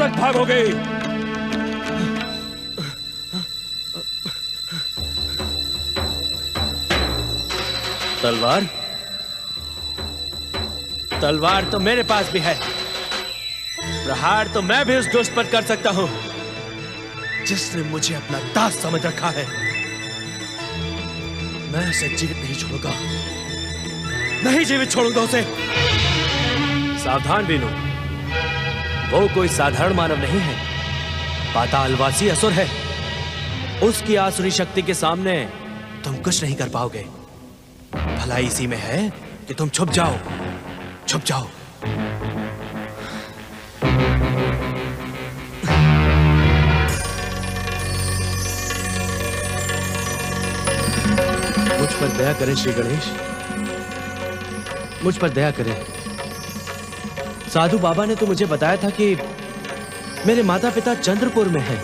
तक भागोगे? तलवार? तलवार तो मेरे पास भी है। प्रहार तो मैं भी उस दुष्ट पर कर सकता हूं जिसने मुझे अपना दास समझ रखा है। मैं उसे जीवित नहीं छोड़ूंगा, नहीं जीवित छोड़ूंगा उसे। सावधान बीनू, वो कोई साधारण मानव नहीं है, पातालवासी असुर है। उसकी आसुरी शक्ति के सामने तुम कुछ नहीं कर पाओगे। भलाई इसी में है कि तुम छुप जाओ, छुप जाओ। मुझ पर दया करें श्री गणेश, मुझ पर दया करें। साधु बाबा ने तो मुझे बताया था कि मेरे माता पिता चंद्रपुर में हैं,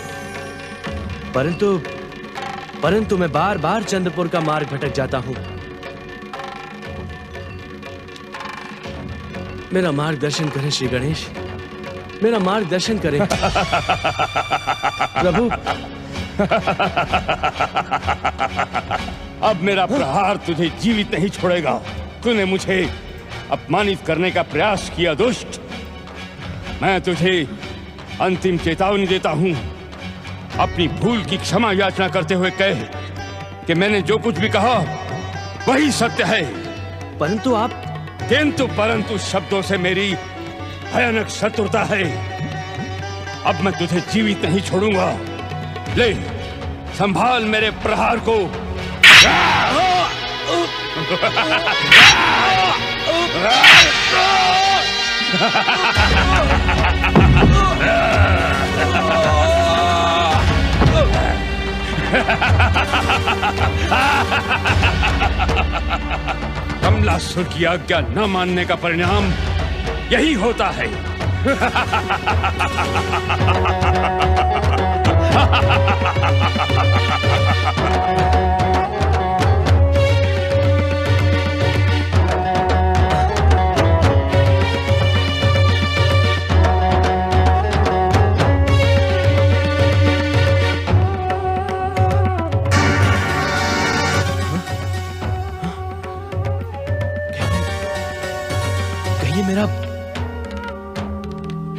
परंतु मैं बार बार चंद्रपुर का मार्ग भटक जाता हूं। मेरा मार्गदर्शन करें श्री गणेश, मेरा मार्गदर्शन करें। प्रभु, अब मेरा प्रहार तुझे जीवित नहीं छोड़ेगा। तूने मुझे अपमानित करने का प्रयास किया दुष्ट। मैं तुझे अंतिम चेतावनी देता हूं। अपनी भूल की क्षमा याचना करते हुए कह कि मैंने जो कुछ भी कहा वही सत्य है। परंतु आप परंतु शब्दों से मेरी भयानक शत्रुता है। अब मैं तुझे जीवित नहीं छोड़ूंगा। ले, संभाल मेरे प्रहार को। कमलासुर की आज्ञा न मानने का परिणाम यही होता है।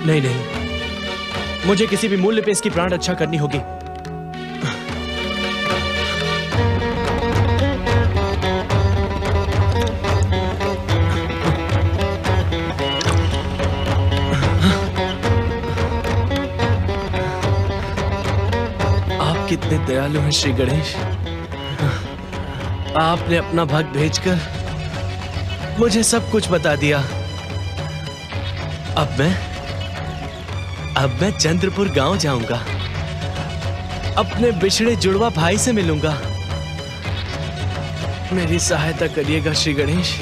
नहीं, मुझे किसी भी मूल्य पे इसकी प्राण रक्षा करनी होगी। आप कितने दयालु हैं श्री गणेश। आपने अपना भक्त भेजकर मुझे सब कुछ बता दिया। अब मैं चंद्रपुर गांव जाऊंगा, अपने बिछड़े जुड़वा भाई से मिलूंगा। मेरी सहायता करिएगा श्री गणेश।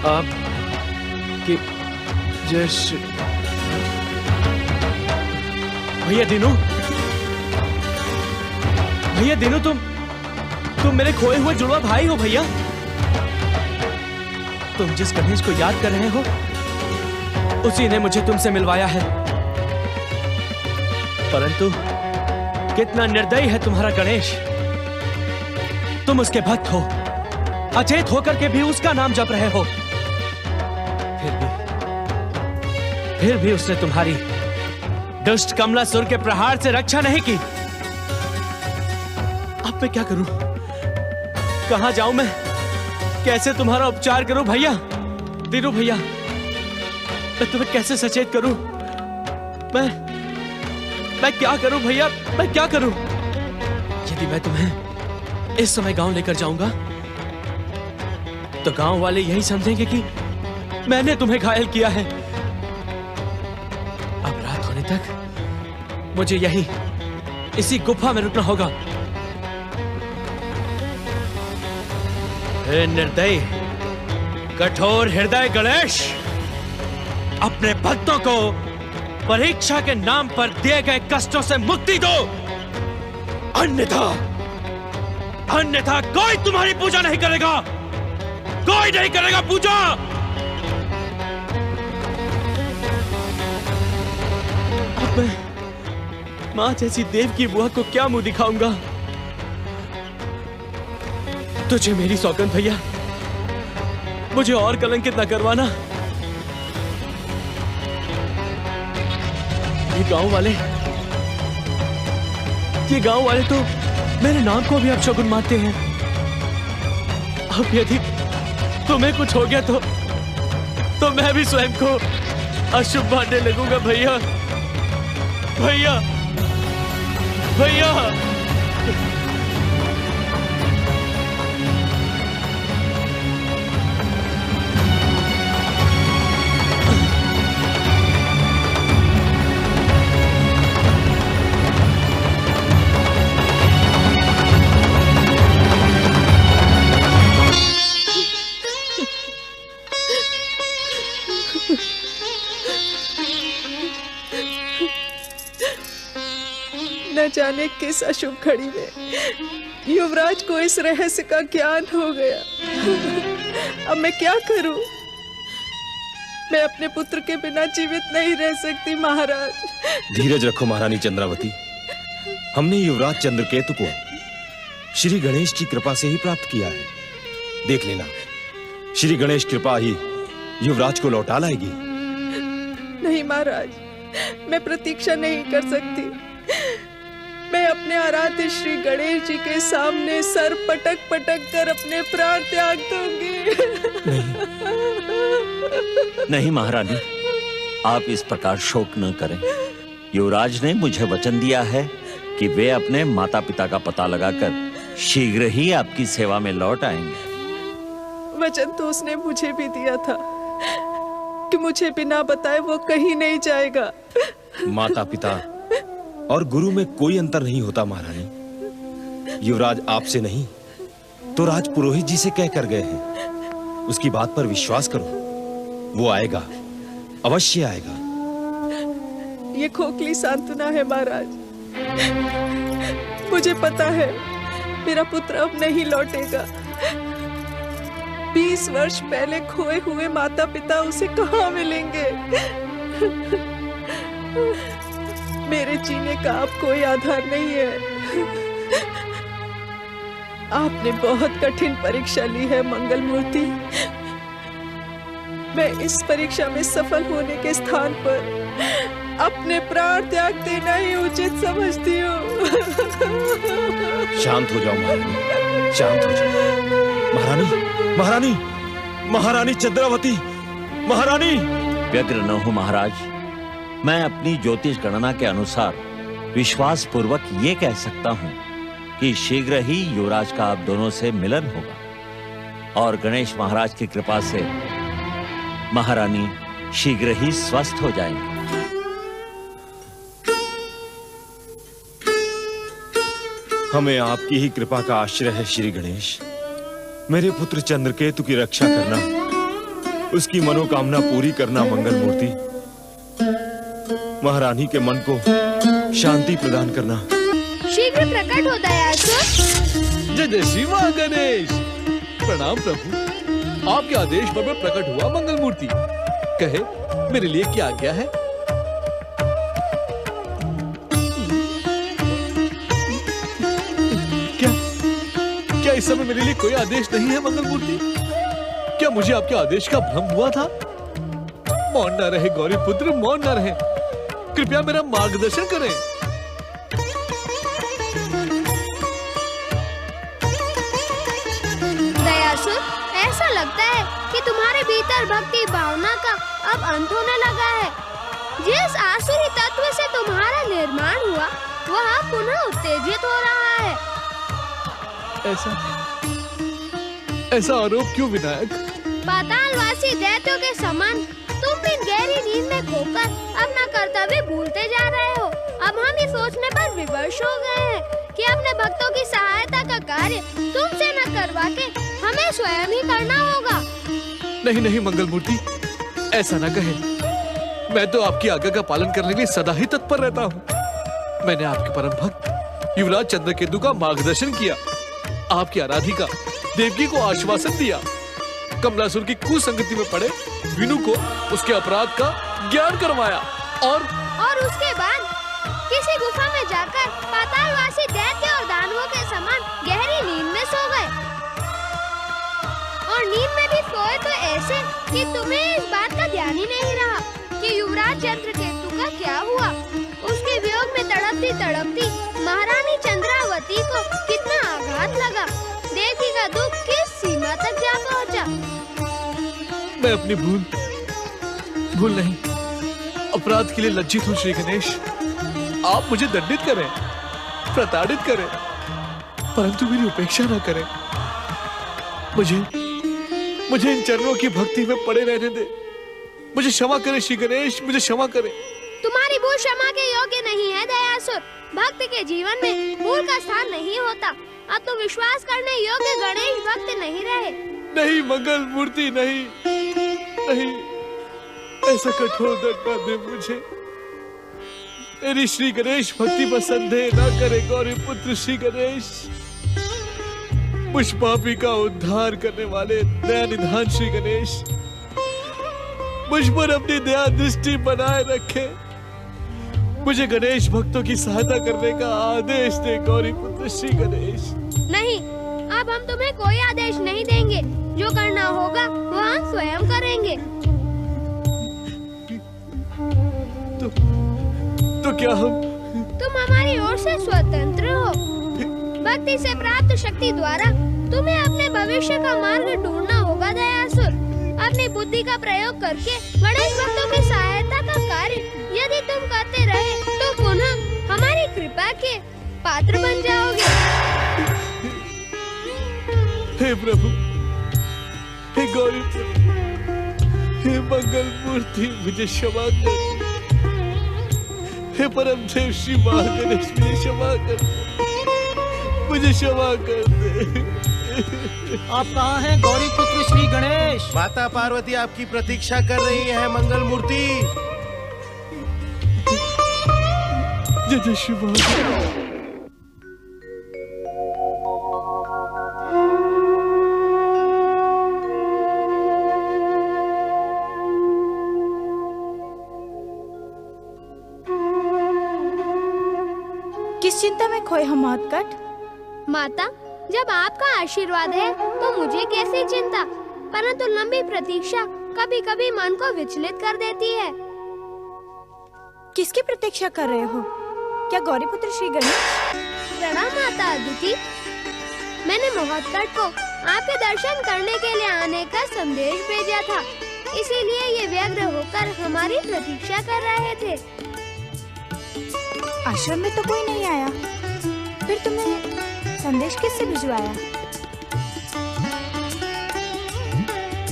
आप की जय श्री। भैया दीनू, तुम मेरे खोए हुए जुड़वा भाई हो भैया। तुम जिस गणेश को याद कर रहे हो उसी ने मुझे तुमसे मिलवाया है। परंतु कितना निर्दयी है तुम्हारा गणेश। तुम उसके भक्त हो, अचेत होकर के भी उसका नाम जप रहे हो। फिर भी उसने तुम्हारी दुष्ट कमलासुर के प्रहार से रक्षा नहीं की। अब मैं क्या करूं? कहां जाऊं मैं? कैसे तुम्हारा उपचार करूं भैया? दीनू भैया, मैं तुम्हें कैसे सचेत करूं? मैं क्या करूं भैया? मैं क्या करूं? यदि मैं तुम्हें इस समय गांव लेकर जाऊंगा तो गांव वाले यही समझेंगे कि मैंने तुम्हें घायल किया है। अब रात होने तक मुझे यही इसी गुफा में रुकना होगा। हे निर्दयी, कठोर हृदय गणेश, अपने भक्तों को परीक्षा के नाम पर दिए गए कष्टों से मुक्ति दो, अन्यथा कोई तुम्हारी पूजा नहीं करेगा, कोई नहीं करेगा पूजा। माँ जैसी देव की बुआ को क्या मुंह दिखाऊंगा? तुझे मेरी सौगंध भैया, मुझे और कलंकित न करवाना। ये गांव वाले तो मेरे नाम को भी अपशगुन मानते हैं। अब यदि तुम्हें कुछ हो गया तो मैं भी स्वयं को अशुभ मानने लगूंगा भैया। भैया भैया न जाने किस अशुभ घड़ी में युवराज को इस रहस्य का ज्ञान हो गया। अब मैं क्या करूं? मैं अपने पुत्र के बिना जीवित नहीं रह सकती महाराज। धीरज रखो महारानी चंद्रावती। हमने युवराज चंद्रकेतु को श्री गणेश की कृपा से ही प्राप्त किया है। देख लेना, श्री गणेश कृपा ही युवराज को लौटा लाएगी। नहीं महाराज, मैं प्रतीक्षा नहीं कर सकती। मैं अपने आराध्य श्री गणेश जी के सामने सर पटक पटक कर अपने प्राण त्याग दूंगी। नहीं महारानी, आप इस प्रकार शोक न करें। युवराज ने मुझे वचन दिया है कि वे अपने माता पिता का पता लगाकर शीघ्र ही आपकी सेवा में लौट आएंगे। वचन तो उसने मुझे भी दिया था कि मुझे बिना बताए वो कहीं नहीं जाएगा। माता पिता और गुरु में कोई अंतर नहीं होता महारानी। युवराज आपसे नहीं तो राज पुरोहित जी से कह कर गए हैं। उसकी बात पर विश्वास करो, वो आएगा, अवश्य आएगा। ये खोखली सांत्वना है महाराज। मुझे पता है मेरा पुत्र अब नहीं लौटेगा। 20 वर्ष पहले खोए हुए माता पिता उसे कहाँ मिलेंगे? मेरे जीने का अब कोई आधार नहीं है। आपने बहुत कठिन परीक्षा ली है मंगल मूर्ति। मैं इस परीक्षा में सफल होने के स्थान पर अपने प्राण त्याग देना ही उचित समझती हूँ। शांत हो जाओ महारानी, शांत हो जाओ। महारानी, महारानी, महारानी चंद्रावती, महारानी। व्यग्र न हो महाराज। मैं अपनी ज्योतिष गणना के अनुसार विश्वास पूर्वक ये कह सकता हूँ कि शीघ्र ही युवराज का आप दोनों से मिलन होगा और गणेश महाराज की कृपा से महारानी शीघ्र ही स्वस्थ हो जाएंगी। हमें आपकी ही कृपा का आश्रय है श्री गणेश। मेरे पुत्र चंद्रकेतु की रक्षा करना, उसकी मनोकामना पूरी करना मंगल मूर्ति। महारानी के मन को शांति प्रदान करना। शीघ्र प्रकट होता है आसुर। जय जय श्री मां गणेश। प्रणाम प्रभु, आपके आदेश पर मैं प्रकट हुआ मंगल मूर्ति। कहे मेरे लिए क्या आज्ञा है? क्या इस समय मेरे लिए कोई आदेश नहीं है मंगल मूर्ति? क्या मुझे आपके आदेश का भ्रम हुआ था? मौन न रहे गौरी पुत्र, मौन न रहे। कृपया मेरा मार्गदर्शन करें। दयासुर, ऐसा लगता है कि तुम्हारे भीतर भक्ति भावना का अब अंत होने लगा है। जिस आसुरी तत्व से तुम्हारा निर्माण हुआ वह पुनः उत्तेजित हो रहा है। ऐसा आरोप क्यों विनायक? पातालवासी दैत्यों के समान तुम भी गहरी नींद में खोकर अपना कर्तव्य भूलते जा रहे हो। अब हम ये सोचने पर विवश हो गए हैं कि अपने भक्तों की सहायता का कार्य तुमसे न करवा के हमें स्वयं ही करना होगा। नहीं नहीं मंगल मूर्ति, ऐसा न कहे। मैं तो आपकी आज्ञा का पालन करने के लिए सदा ही तत्पर रहता हूँ। मैंने आपके परम भक्त युवराज चंद्रकेतु का मार्गदर्शन किया, आपकी आराधिका देवकी को आश्वासन दिया, कमलासुर की कुसंगति में पड़े विनु को उसके अपराध का ज्ञान करवाया और उसके बाद किसी गुफा में जाकर पातालवासी दैत्य और दानवों के समान गहरी नींद में सो गए। और नींद में भी सोए तो ऐसे कि तुम्हें इस बात का ध्यान ही नहीं रहा कि युवराज चंद्रकेतु का क्या हुआ। उसके वियोग में तड़पती तड़पती महारानी चंद्रावती को कितना आघात लगा। देवी का दुख किस सीमा तक जा पहुंचा। मैं अपनी भूल नहीं, अपराध के लिए लज्जित हूँ श्री गणेश। आप मुझे दंडित करें, प्रताड़ित करें, परंतु मेरी उपेक्षा न करें। मुझे इन चरणों की भक्ति में पड़े रहने दे। मुझे क्षमा करें श्री गणेश, मुझे क्षमा करें। तुम्हारी भूल क्षमा के योग्य नहीं है दयासुर। भक्त के जीवन में भूल का स्थान नहीं होता। अब तुम विश्वास करने योग्य गणेश भक्त नहीं रहे। नहीं मंगल मूर्ति, नहीं, ऐसा कठोर दंड न दे मुझे। मेरी श्री गणेश भक्ति पर संदेह न करे गौरी पुत्र श्री गणेश। मुझ पापी का उद्धार करने वाले दया निधान श्री गणेश मुझ पर अपनी दया दृष्टि बनाए रखे। मुझे गणेश भक्तों की सहायता करने का आदेश दे गौरी पुत्र श्री गणेश। नहीं, अब हम तुम्हें कोई आदेश नहीं देंगे। जो करना होगा वो हम स्वयं करेंगे। तो क्या तुम हमारी ओर से स्वतंत्र हो। भक्ति से प्राप्त शक्ति द्वारा तुम्हें अपने भविष्य का मार्ग ढूंढना होगा दयासुर। अपनी बुद्धि का प्रयोग करके गणेश भक्तों की सहायता का कार्य यदि तुम करते रहे तो पुनः हमारी कृपा के पात्र बन जाओगे। हे प्रभु, हे गौरी, हे मंगल मूर्ति, मुझे क्षमा कर। हे परम देव श्री महागणेश, मुझे क्षमा कर, मुझे क्षमा कर दे। आप कहाँ हैं गौरी पुत्र श्री गणेश? माता पार्वती आपकी प्रतीक्षा कर रही है मंगल मूर्ति। जय जय श्री महागणेश। किस चिंता में खोए हम महत्कट? माता, जब आपका आशीर्वाद है तो मुझे कैसी चिंता, परंतु लंबी प्रतीक्षा कभी कभी मन को विचलित कर देती है। किसकी प्रतीक्षा कर रहे हो? क्या गौरी पुत्र श्री गणेश? प्रणाम माता अदिति। मैंने महत्कट को आपके दर्शन करने के लिए आने का संदेश भेजा था, इसीलिए ये व्यग्र होकर हमारी प्रतीक्षा कर रहे थे। आश्रम में तो कोई नहीं आया, फिर तुम्हें संदेश किससे भिजवाया?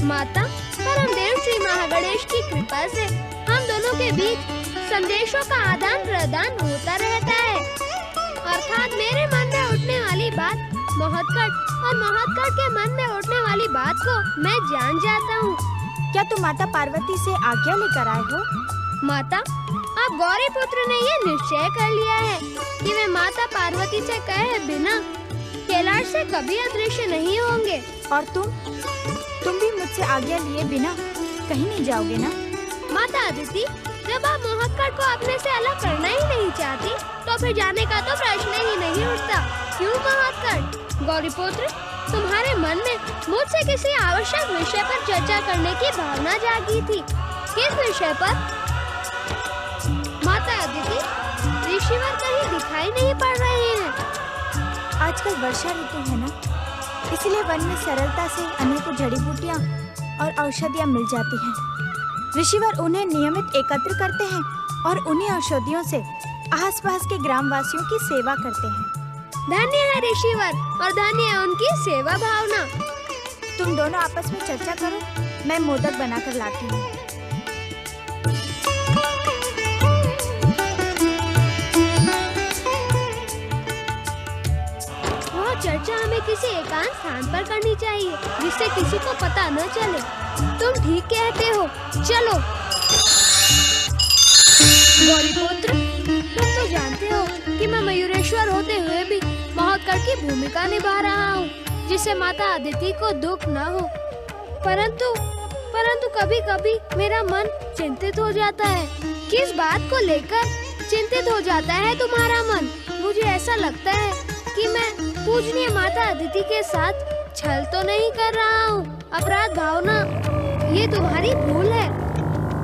माता, परमदेव श्री महागणेश की कृपा से हम दोनों के बीच संदेशों का आदान प्रदान होता रहता है। अर्थात मेरे मन में उठने वाली बात महत्कट और महत्कट के मन में उठने वाली बात को मैं जान जाता हूँ। क्या तुम माता पार्वती से आज्ञा लेकर आए हो? माता, अब गौरी पुत्र ने ये निश्चय कर लिया है कि वे माता पार्वती से कहे बिना कैलाश से कभी अदृश्य नहीं होंगे। और तुम भी मुझसे आज्ञा लिए बिना कहीं नहीं जाओगे ना? माता अदिति, जब आप महत्कट को अपने से अलग करना ही नहीं चाहती तो फिर जाने का तो प्रश्न ही नहीं उठता। क्यों महत्कट? गौरी पुत्र, तुम्हारे मन में मुझसे किसी आवश्यक विषय पर चर्चा करने की भावना जागी थी। किस विषय पर? माता अदिति, ऋषिवर कहीं दिखाई नहीं पड़ रहे हैं। आजकल वर्षा ऋतु है ना, इसलिए वन में सरलता से अनेकों जड़ी बूटियाँ और औषधियाँ मिल जाती हैं। ऋषिवर उन्हें नियमित एकत्र करते हैं और उन्हीं औषधियों से आसपास के ग्रामवासियों की सेवा करते हैं। धन्य है ऋषिवर और धन्य है उनकी सेवा भावना। तुम दोनों आपस में चर्चा करो, मैं मोदक बनाकर लाती हूँ। वह चर्चा हमें किसी एकांत स्थान पर करनी चाहिए जिससे किसी को पता न चले। तुम ठीक कहते हो, चलो। गौरी पुत्र, तुम तो जानते हो कि मैं मयूरेश्वर होते हुए भी महत्कट की भूमिका निभा रहा हूँ, जिससे माता अदिति को दुख न हो। परंतु कभी कभी मेरा मन चिंतित हो जाता है। किस बात को लेकर चिंतित हो जाता है तुम्हारा मन। मुझे ऐसा लगता है कि मैं पूजनीय माता अदिति के साथ छल तो नहीं कर रहा हूँ। अपराध भावना, ये तुम्हारी भूल है।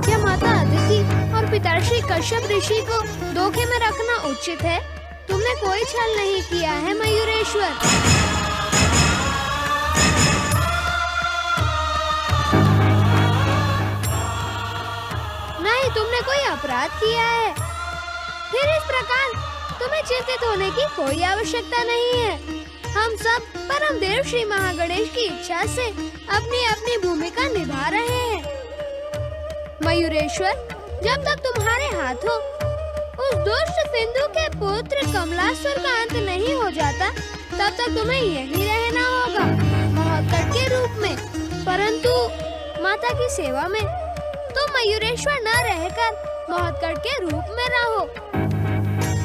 क्या माता अदिति और पिताश्री कश्यप ऋषि को धोखे में रखना उचित है? तुमने कोई छल नहीं किया है मयूरेश्वर। नहीं, तुमने कोई अपराध किया है। फिर इस प्रकार तुम्हें चिंतित होने की कोई आवश्यकता नहीं है। हम सब परम देव श्री महागणेश की इच्छा से अपनी अपनी भूमिका निभा रहे हैं। मयूरेश्वर, जब तक तुम्हारे हाथों उस दुष्ट सिंधु के पुत्र कमलासुर का अंत नहीं हो जाता, तब तक तुम्हें यहीं रहना होगा महोत्कट के रूप में। परंतु माता की सेवा में तुम मयूरेश्वर न रहकर महोत्कट के रूप में रहो।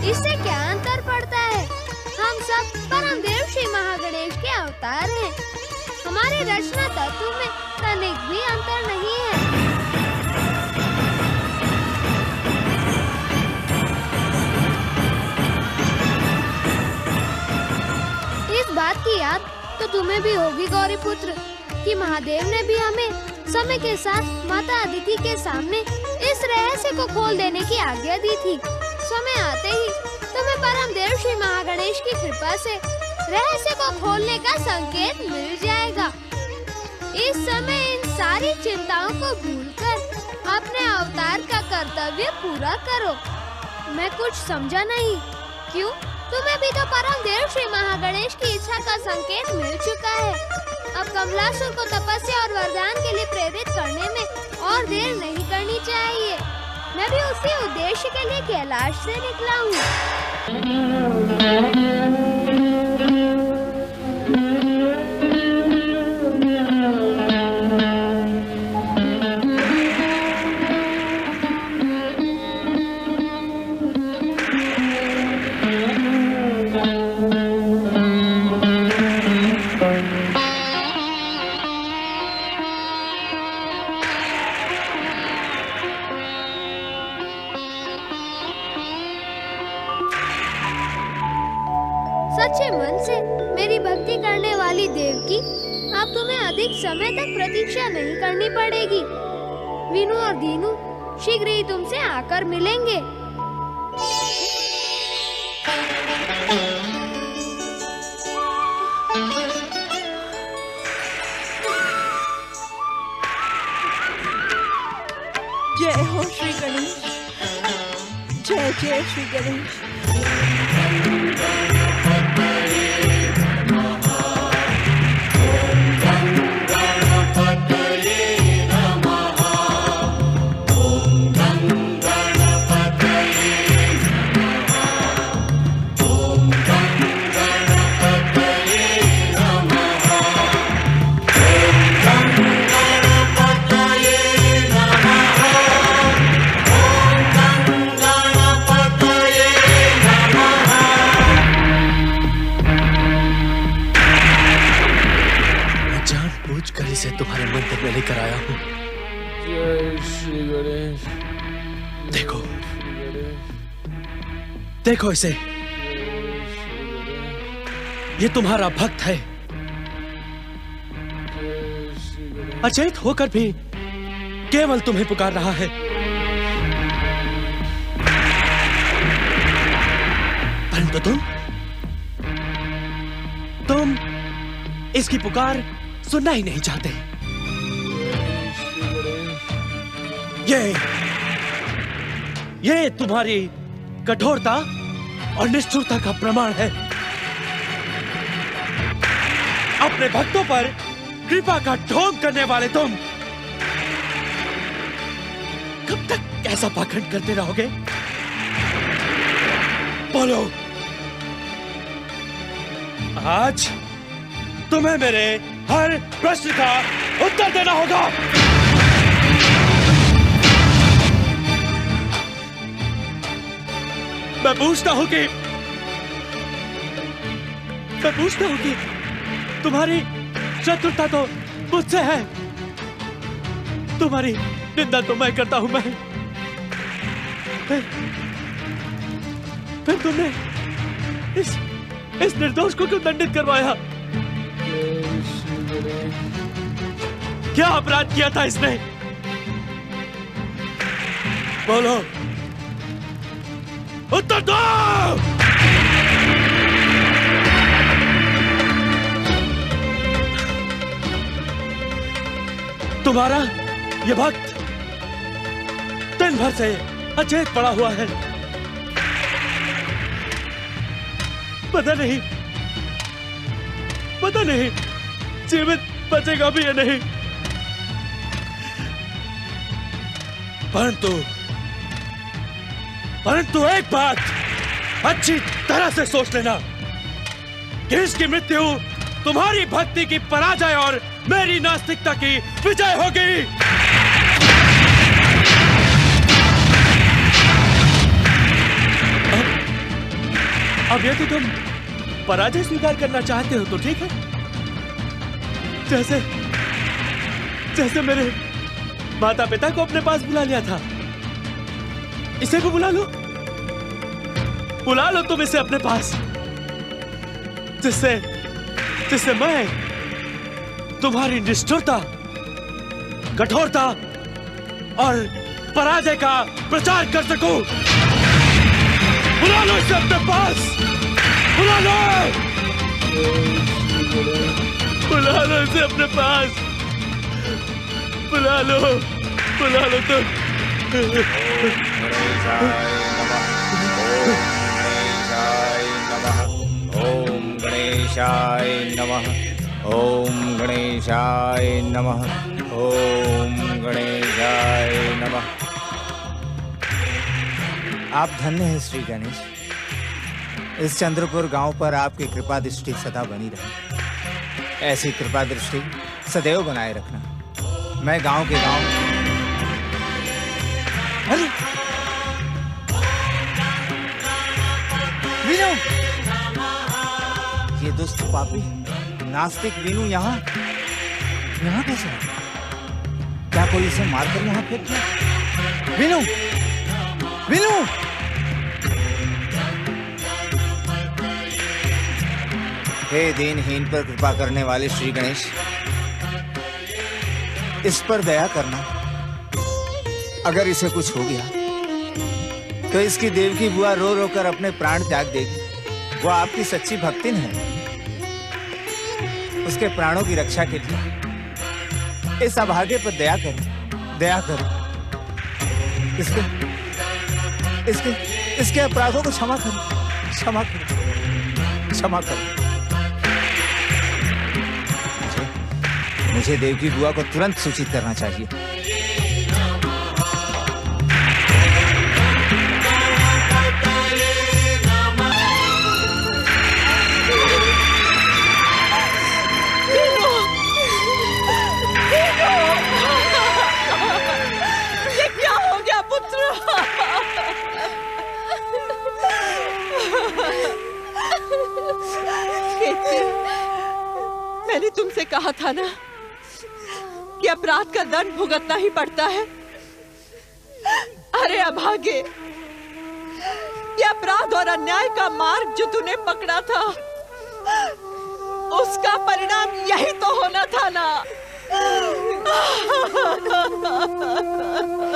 इससे क्या अंतर पड़ता है? हम सब परम देव श्री महागणेश के अवतार हैं। हमारे रचना तत्व में तनिक भी अंतर नहीं है। इस बात की याद तो तुम्हें भी होगी गौरी पुत्र, कि महादेव ने भी हमें समय के साथ माता अदिति के सामने इस रहस्य को खोल देने की आज्ञा दी थी। समय आते ही तुम्हें परम देव श्री महागणेश की कृपा से रहस्य को खोलने का संकेत मिल जाएगा। इस समय इन सारी चिंताओं को भूलकर अपने अवतार का कर्तव्य पूरा करो। मैं कुछ समझा नहीं। क्यों? तुम्हें भी तो परम देव श्री महागणेश की इच्छा का संकेत मिल चुका है। अब कमलासुर को तपस्या और वरदान के लिए प्रेरित करने में और देर नहीं करनी चाहिए। मैं भी उसी उद्देश्य के लिए कैलाश से निकला हूँ। सच्चे मन से मेरी भक्ति करने वाली देवकी, अब तुम्हें अधिक समय तक प्रतीक्षा नहीं करनी पड़ेगी। वीनू और दीनू शीघ्र ही तुमसे आकर मिलेंगे। जय हो श्री गणेश, जय जय श्री गणेश। तुम्हारे मंदिर में लेकर आया हूँ। जय श्री गणेश। देखो, देखो इसे, ये तुम्हारा भक्त है। अचेत होकर भी केवल तुम्हें पुकार रहा है। परंतु तुम इसकी पुकार सुनना ही नहीं चाहते। ये तुम्हारी कठोरता और निष्ठुरता का प्रमाण है। अपने भक्तों पर कृपा का ढोंग करने वाले तुम कब तक ऐसा पाखंड करते रहोगे? बोलो, आज तुम्हें मेरे हर प्रश्न का उत्तर देना होगा। मैं पूछता हूं कि तुम्हारी शत्रुता तो मुझसे है। तुम्हारी निंदा तो मैं करता हूं। फिर तुमने इस निर्दोष को क्यों दंडित करवाया? क्या अपराध किया था इसने? बोलो, उत्तर दो। तुम्हारा ये भक्त दिन भर से अचेत पड़ा हुआ है। पता नहीं जीवित बचेगा भी या नहीं। परंतु एक बात अच्छी तरह से सोच लेना कि इसकी मृत्यु तुम्हारी भक्ति की पराजय और मेरी नास्तिकता की विजय होगी। अब यदि तुम पराजय स्वीकार करना चाहते हो तो ठीक है। जैसे मेरे माता पिता को अपने पास बुला लिया था, इसे भी बुला लो तुम इसे अपने पास, जिससे मैं तुम्हारी निष्ठुरता, कठोरता और पराजय का प्रचार कर सकूं। बुला लो इसे अपने पास, बुला लो इसे अपने पास, बुला लो तुम। ओम गणेशाय नमः, ओम गणेशाय नमः, ओम गणेशाय नमः। आप धन्य हैं श्री गणेश। इस चंद्रपुर गांव पर आपकी कृपा दृष्टि सदा बनी रहे। ऐसी कृपा दृष्टि सदैव बनाए रखना। मैं गांव के गांव। अरे वीनू, ये दुष्ट पापी नास्तिक वीनू यहाँ कैसे है? क्या कोई इसे मारकर यहाँ फेंक दिया? वीनू, हे दीनहीन पर कृपा करने वाले श्री गणेश, इस पर दया करना। अगर इसे कुछ हो गया तो इसकी देवकी बुआ रो रो कर अपने प्राण त्याग देगी। वो आपकी सच्ची भक्तिन है। उसके प्राणों की रक्षा के लिए इस अभागे पर दया करो। इसके अपराधों को क्षमा करो। मुझे देवकी बुआ को तुरंत सूचित करना चाहिए। ये क्या हो गया पुत्र? मैंने तुमसे कहा था ना कि अपराध का दंड भुगतना ही पड़ता है। अरे अभागे, ये अपराध और अन्याय का मार्ग जो तूने पकड़ा था, उसका परिणाम यही तो होना था ना।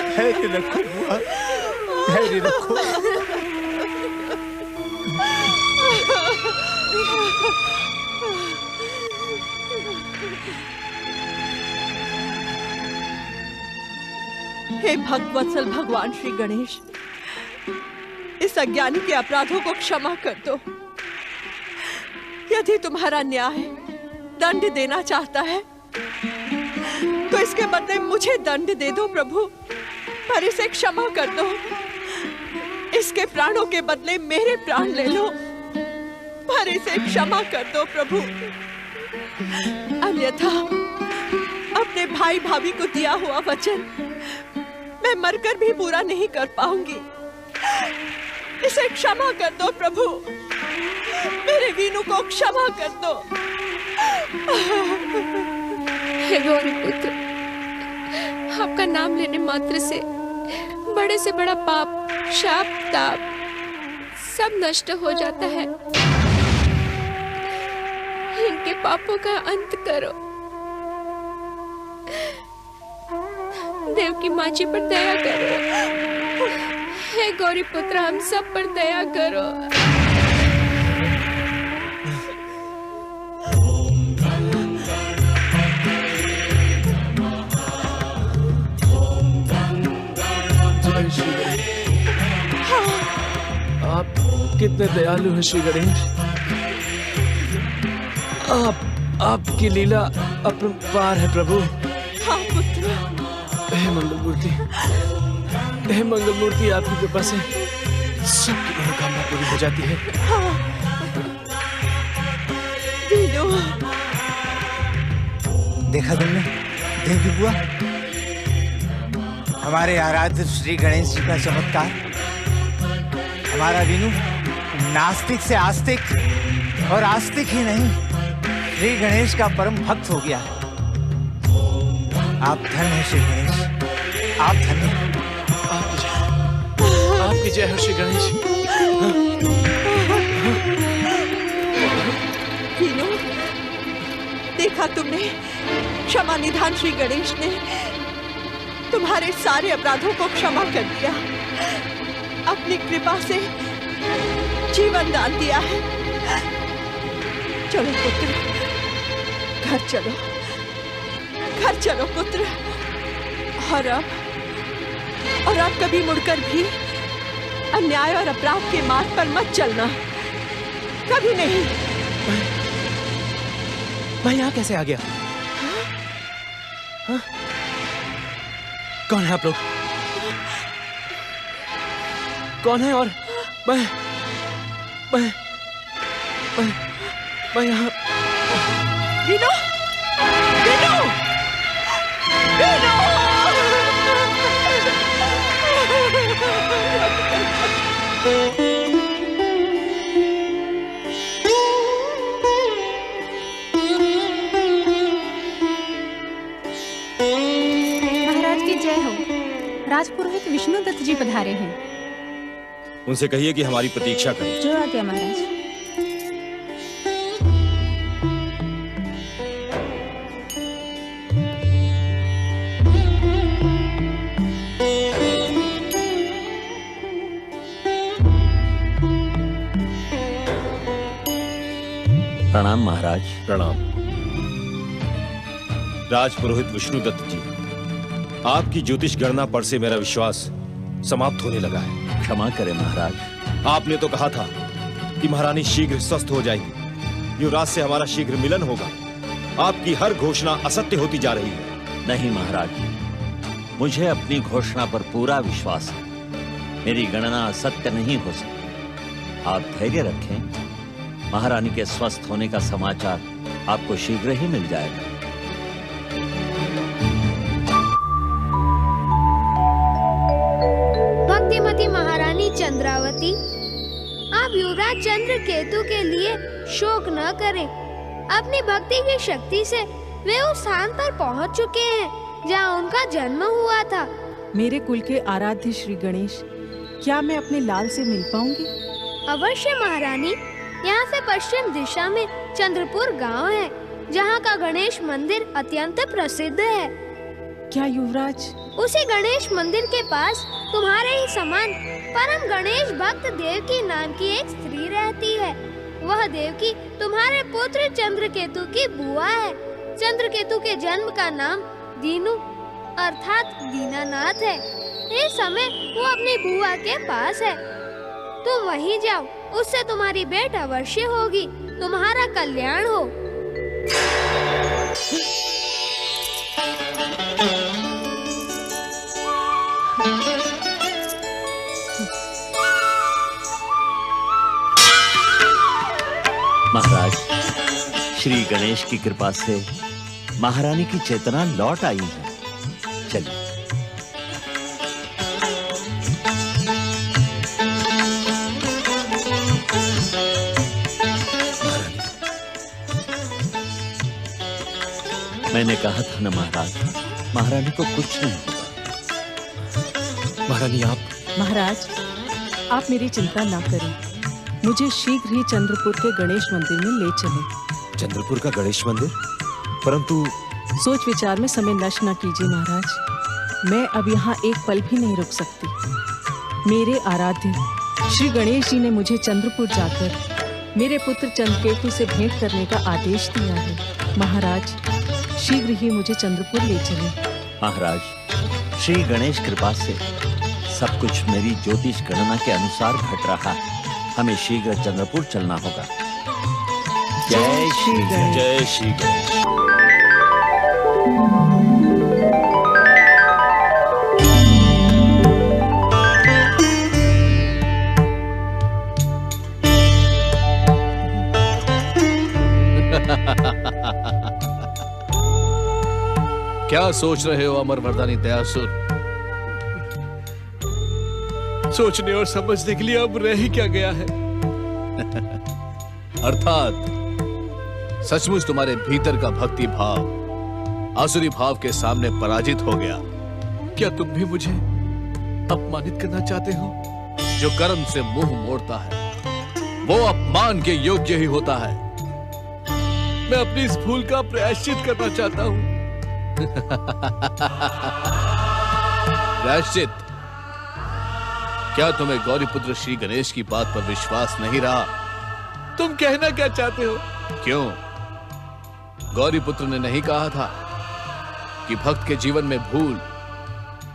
धैर्य रखो बुआ, धैर्य रखो। हे भक्तवत्सल भगवान श्री गणेश, इस अज्ञानी के अपराधों को क्षमा कर दो। यदि तुम्हारा न्याय दंड देना चाहता है तो इसके बदले मुझे दंड दे दो प्रभु, पर इसे क्षमा कर दो। इसके प्राणों के बदले मेरे प्राण ले लो, पर इसे क्षमा कर दो प्रभु। अन्यथा अपने भाई भाभी को दिया हुआ वचन मैं मरकर भी पूरा नहीं कर पाऊंगी। इसे क्षमा कर दो प्रभु, मेरे वीनू को क्षमा कर दो। हे गौरी पुत्र, आपका नाम लेने मात्र से बड़े से बड़ा पाप, शाप, ताप सब नष्ट हो जाता है। इनके पापों का अंत करो। देव की माची पर दया करो। हे गौरी पुत्र, हम सब पर दया करो। आप कितने दयालु हैं श्री गणेश। आपकी लीला अपरंपार है प्रभु। हाँ पुत्र। हे मंगलमूर्ति, हे मंगलमूर्ति, आपकी कृपा से सबकी मनोकामना पूरी हो जाती है। हाँ। देखा तुमने देवी बुआ, हमारे आराध्य श्री गणेश जी का चमत्कार। हमारा वीनू नास्तिक से आस्तिक और आस्तिक ही नहीं, श्री गणेश का परम भक्त हो गया। आप धन्य हैं श्री गणेश, आप धन्य हैं। आपकी जय हो श्री गणेश। वीनू, देखा तुमने, क्षमा निधान श्री गणेश ने तुम्हारे सारे अपराधों को क्षमा कर दिया, अपनी कृपा से जीवन दान दिया है। चलो पुत्र, घर चलो, घर चलो पुत्र। और अब कभी मुड़कर भी अन्याय और अपराध के मार्ग पर मत चलना, कभी नहीं। मैं यहाँ कैसे आ गया? हाँ? कौन है आप लोग? कौन है? और मैं यहाँ। वीनू, वीनू, वीनू! महाराज की जय हो। राजपुरोहित विष्णुदत्त जी पधारे हैं। उनसे कहिए कि हमारी प्रतीक्षा करें। जो आ गया महाराज। प्रणाम महाराज। प्रणाम। राजपुरोहित विष्णुदत्त जी, आपकी ज्योतिष गणना पर से मेरा विश्वास समाप्त होने लगा है। क्षमा करें महाराज। आपने तो कहा था कि महारानी शीघ्र स्वस्थ हो जाएगी, युवराज से हमारा शीघ्र मिलन होगा। आपकी हर घोषणा असत्य होती जा रही है। नहीं महाराज, मुझे अपनी घोषणा पर पूरा विश्वास है। मेरी गणना असत्य नहीं हो सकती। आप धैर्य रखें, महारानी के स्वस्थ होने का समाचार आपको शीघ्र ही मिल जाएगा। भक्तिमती महारानी चंद्रावती, आप युवराज चंद्र केतु के लिए शोक न करें। अपनी भक्ति की शक्ति से वे उस स्थान पर पहुंच चुके हैं जहां उनका जन्म हुआ था। मेरे कुल के आराध्य श्री गणेश, क्या मैं अपने लाल से मिल पाऊंगी? अवश्य महारानी। यहाँ से पश्चिम दिशा में चंद्रपुर गांव है, जहाँ का गणेश मंदिर अत्यंत प्रसिद्ध है। क्या युवराज? उसी गणेश मंदिर के पास तुम्हारे ही समान परम गणेश भक्त देवकी नाम की एक स्त्री रहती है। वह देवकी तुम्हारे पुत्र चंद्रकेतु की बुआ है। चंद्रकेतु के जन्म का नाम दीनू अर्थात दीनानाथ है। इस समय वो अपनी बुआ के पास है। तुम वहीं जाओ, उससे तुम्हारी भेंट अवश्य होगी। तुम्हारा कल्याण हो। महाराज, श्री गणेश की कृपा से महारानी की चेतना लौट आई है। चलिए। मैंने कहा था ना महाराज, महारानी को कुछ नहीं होगा। महारानी आप? महाराज, आप मेरी चिंता ना करें। मुझे शीघ्र ही चंद्रपुर के गणेश मंदिर में ले चले। चंद्रपुर का गणेश मंदिर? परंतु सोच विचार में समय नष्ट न कीजिए महाराज। मैं अब यहाँ एक पल भी नहीं रुक सकती। मेरे आराध्य श्री गणेश जी ने मुझे चंद्रपुर जाकर मेरे पुत्र चंद्रकेतु से भेंट करने का आदेश दिया है। महाराज शीघ्र ही मुझे चंद्रपुर ले चले। महाराज श्री गणेश कृपा से सब कुछ मेरी ज्योतिष गणना के अनुसार घट रहा है। हमें शीघ्र चंद्रपुर चलना होगा। जय श्री गणेश। जय श्री गणेश। क्या सोच रहे हो अमर वरदानी दयासुर? सोचने और समझने के लिए अब रह ही क्या गया है। अर्थात सचमुच तुम्हारे भीतर का भक्ति भाव आसुरी भाव के सामने पराजित हो गया। क्या तुम भी मुझे अपमानित करना चाहते हो? जो कर्म से मुंह मोड़ता है वो अपमान के योग्य ही होता है। मैं अपनी इस भूल का प्रायश्चित करना चाहता हूं। प्रायश्चित? क्या तुम्हें गौरीपुत्र श्री गणेश की बात पर विश्वास नहीं रहा? तुम कहना क्या चाहते हो? क्यों? गौरीपुत्र ने नहीं कहा था कि भक्त के जीवन में भूल,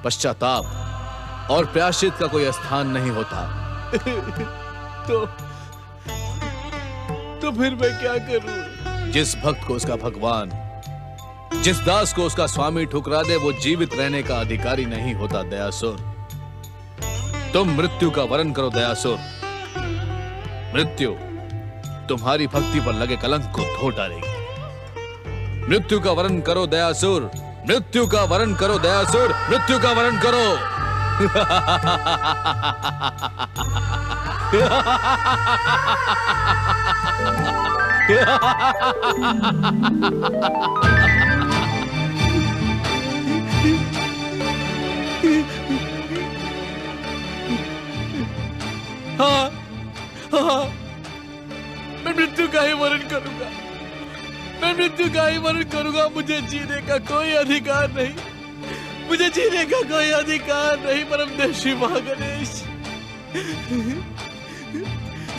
पश्चाताप और प्रायश्चित का कोई स्थान नहीं होता? तो फिर मैं क्या करूं? जिस भक्त को उसका भगवान, जिस दास को उसका स्वामी ठुकरा दे, वो जीवित रहने का अधिकारी नहीं होता दयासुर। तुम मृत्यु का वरण करो दयासुर। मृत्यु तुम्हारी भक्ति पर लगे कलंक को धो डालेगी। मृत्यु का वरण करो दयासुर। मृत्यु का वरण करो दयासुर। मृत्यु का वरण करो। हाँ, हाँ, मैं मृत्यु का ही वरण करूंगा। मैं मृत्यु का ही वरण करूंगा। मुझे जीने का कोई अधिकार नहीं। मुझे जीने का कोई अधिकार नहीं। परमदेव महागणेश,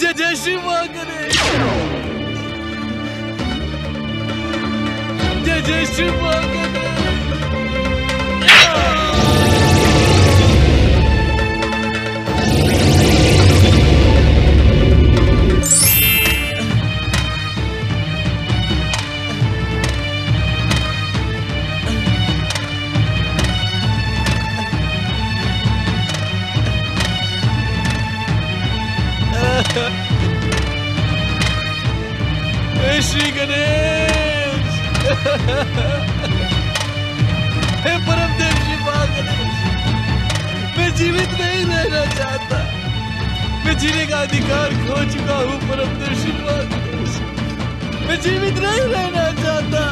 जय जय श्री महागणेश, जय जय श्री महागणेश। श्री गणेश, हे परमदेव श्री महागणेश, मैं जीवित नहीं रहना चाहता। मैं जीने का अधिकार खो चुका हूँ परमदेव श्री महागणेश। मैं जीवित नहीं रहना चाहता।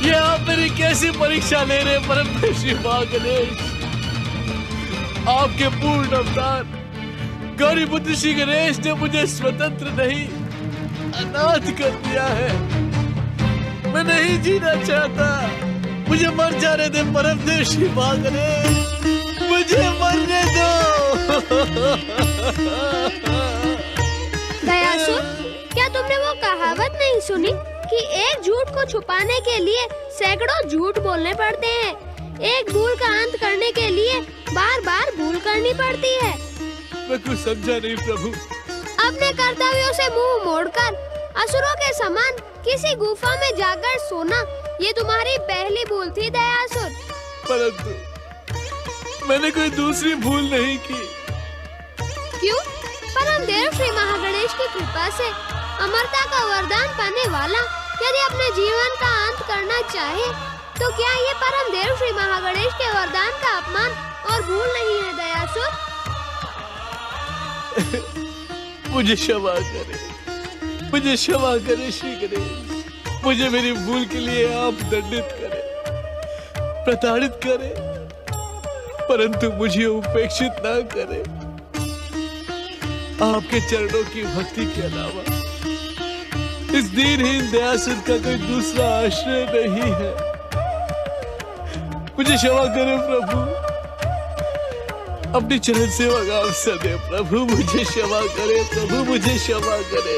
ये आप मेरी कैसी परीक्षा ले रहे परम श्री महागणेश? आपके पूर्ण अवतार गौरीपुत्र श्री गणेश ने मुझे स्वतंत्र नहीं, अनाथ कर दिया है। मैं नहीं जीना चाहता। मुझे मर जाने दे परमदेव श्री महागणेश, मुझे मरने दो। दयासुर, क्या तुमने वो कहावत नहीं सुनी कि एक झूठ को छुपाने के लिए सैकड़ों झूठ बोलने पड़ते हैं? एक भूल का अंत करने के लिए बार बार भूल करनी पड़ती है। मैं कुछ समझा नहीं प्रभु। अपने कर्तव्यों से मुंह मोड़कर असुरों के समान किसी गुफा में जाकर सोना, ये तुम्हारी पहली भूल थी दयासुर। परंतु मैंने कोई दूसरी भूल नहीं की। क्यों? परम देव श्री महागणेश की कृपा से अमरता का वरदान पाने वाला यदि अपने जीवन का अंत करना चाहे तो क्या ये परम देव श्री महागणेश के वरदान का अपमान और भूल नहीं है दयासुर? मुझे क्षमा करे, मुझे क्षमा करे श्री गणेश। मुझे मेरी भूल के लिए आप दंडित करें, प्रताड़ित करें, परंतु मुझे उपेक्षित ना करें। आपके चरणों की भक्ति के अलावा इस दीनहीन दयासुर का कोई दूसरा आश्रय नहीं है। मुझे क्षमा करें प्रभु, अपनी चरण सेवा का अवसर दे प्रभु। मुझे क्षमा करे प्रभु, मुझे क्षमा करे।